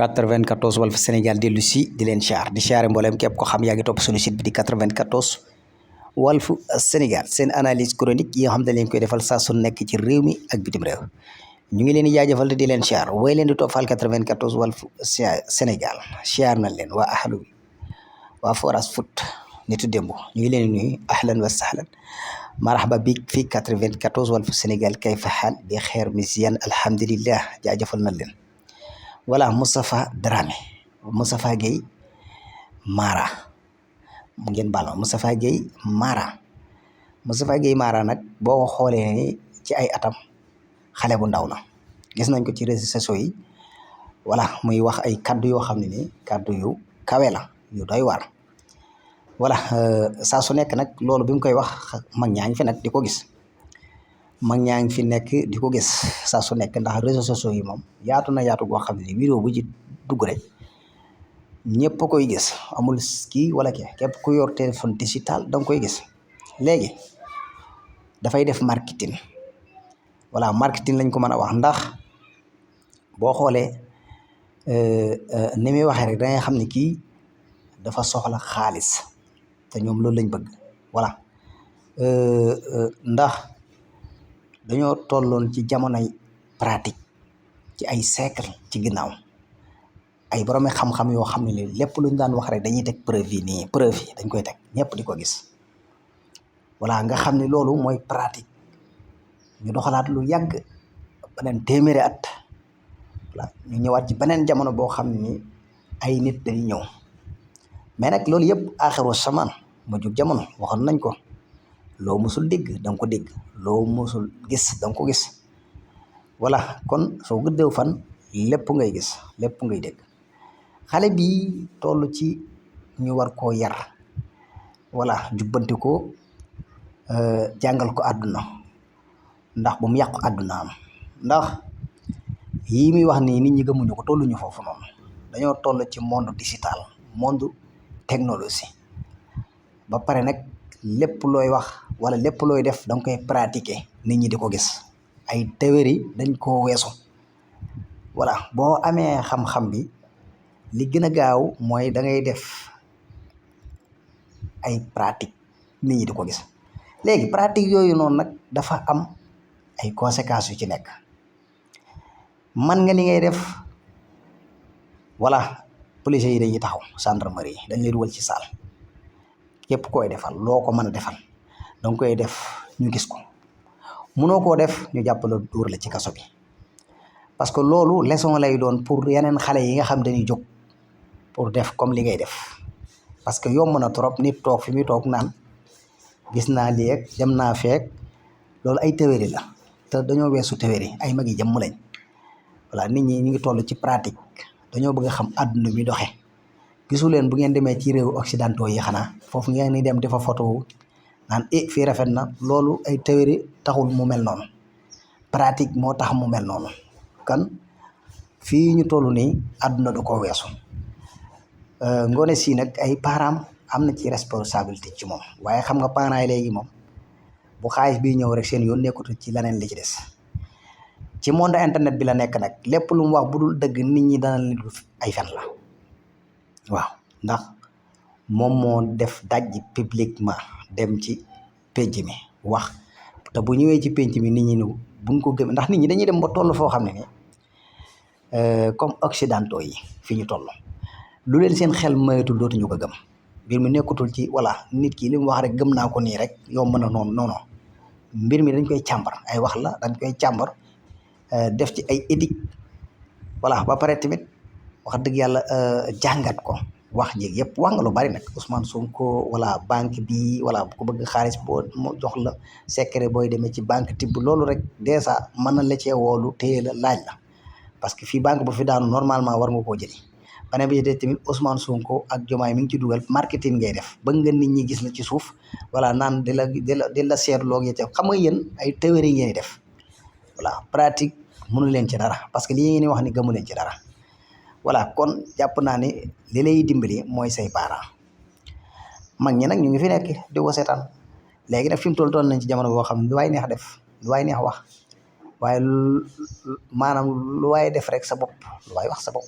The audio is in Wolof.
94 Walf Sénégal dellu si di leen siyaar di siyaare mboolem képp ko xam yaa ngi topp suñu site bi di 94 Walf Sénégal seen analyse chronique yi nga xam ne leen koy defal saa su nekk ci réew mi ak bitim réew ñu ngi leen di jaajëfal di leen siyaar way leen di toppal 94 Walf Sénégal siyaar nañ leen waa ahlu bi waa Foras Foot nitu démb ñu ngi leen di nuyu ahlan wa sahlan marhaba bi fii 94 Walf Sénégal kayfa xaal bi xeer misiyan alhamdulillah jaajëfal nañ leen. voilà Moustapha Dramé Moustapha Gueye Mara mu ngeen baal ma Moustapha Gueye Mara nag boo xoolee ci ay atam xale bu ndaw la gis nañ ko ci réseaux sociaux yi voilà muy wax ay kaddu yoo xam ne ni kaddu yu kawe la yu doy waar voilà saa su nekk nag loolu bi mu koy wax mag ñaa ngi fi nag di ko gis saa su nekk ndax réseaux sociaux yi moom yaatu na yaatu goo xam ne vidéo bu ci dugg rek ñëpp koy gis amul kii wala kii képp ku yor téléphone digital danga koy gis léegi dafay def marketing voilà marketing lañ ko mën a wax ndax boo xoolee ni muy waxee rek dangay xam ne kii dafa soxla xaalis te ñoom loolu lañ bëgg voilà ndax dañoo tolloon ci jamonoy pratique ci ay siècle ci ginnaaw ay borom xam-xam yoo xam ne lépp luñ daan wax rek dañuy teg preuve yi nii preuve yi dañ koy teg ñëpp di ko gis voilà nga xam ne loolu mooy pratique ñu doxalaat lu yàgg beneen téeméeri at voilà ñu ñëwaat ci beneen jamono boo xam ne ay nit dañuy ñëw mais nag loolu yëpp aaxiru samaan mu jug jamono waxoon nañ ko loo musul dégg da nga ko dégg loo musul gis da nga ko gis voilà kon soo gëddeew fan lépp ngay gis lépp ngay dégg xale bi toll ci ñu war koo yar voilà jubbanti ko jàngal ko àdduna ndax bu mu yàqu àdduna am ndax yii muy wax nii nit ñi gëmuñu ko tolluñu foofu noonu dañoo toll ci monde digital monde technologie ba pare nag lépp looy wax wala lépp looy def danga koy pratiquer nit ñi di ko gis ay théorie dañ koo weesu voilà boo amee xam-xam bi li gën a gaaw mooy da ngay def ay pratique nit ñi di ko gis léegi pratique yooyu noonu nag dafa am ay conséquences yu ci nekk man nga li ngay def voilà police yi dañuy taxaw gendarmerie yi dañ lay dugal ci saal képp koy defal loo ko mën a defal danga koy def ñu gis ko mënoo koo def ñu jàpp la dóor la ci kaso bi parce que loolu leçon lay doon pour yeneen xale yi nga xam dañuy jóg pour def comme li ngay def parce que yomb na trop nit toog fi muy toog naan gis naa lii ak dem naa feek loolu ay théorie la te dañoo weesu théorie ay mag yi jëmm lañ voilà nit ñi ñu ngi toll ci pratique dañoo bëgg a xam àdduna bi doxe gisu leen bu ngeen demee ci réew occidentaux yi xanaa foofu ngeen ni dem dafa photo naan fii rafet na loolu ay théorie taxul mu mel noonu pratique moo tax mu mel noonu kan fii ñu toll nii àdduna du ko weesu ngoone si nag ay parents am na ci responsabilité ci moom waaye xam nga parents yi léegi moom bu xaalis bi ñëw rek seen yoon nekkutu ci leneen li ci des ci monde internet bi la nekk nag lépp lu mu wax bu dul dëgg nit ñi dana leen ay fen la waaw ndax moom moo def dajji publiquement dem ci penc mi wax te bu ñëwee ci penc mi nit ñi ni buñ ko gëm ndax nit ñi dañuy dem ba toll foo xam ne ni comme occidentaux yi fi ñu toll lu leen seen xel mayatul dootuñu ko gëm mbir mi nekkutul ci voilà nit ki li mu wax rek gëm naa ko nii rek yow mën a noonu non mbir mi dañ koy càmbar ay wax la dañ koy càmbar def ci ay éthique voilà ba pare tamit wax dëgg yàlla jàngat ko wax jéeg yëpp wax nga lu bari nag Ousmane Sonko wala banque bi wala bu ko bëgg xaalis boo moo jox la secret booy demee ci banque tibb loolu rek dèjà mën na la cee woolu téye la laaj la parce que fii banque bu fi daanu normalement war nga koo jëli beneen bi de tamit Ousmane Sonko ak Diomaye mi ngi ci dugal marketing ngay def bëgg nga nit ñi gis la ci suuf wala naan di la seetloo gi xam nga yéen ay théorie ngeen def voilà pratique mënu leen ci dara parce que lii ngeen di wax ni gëmu leen ci dara voilà kon jàpp naa ne li lay dimbali mooy say parents mag ñi nag ñu ngi fi nekk di ko seetaan léegi nag fi mu toll nañ ci jamono boo xam ne lu waay neex def lu waay neex wax waaye maanaam lu waaye def rek sa bopp lu waaye wax sa bopp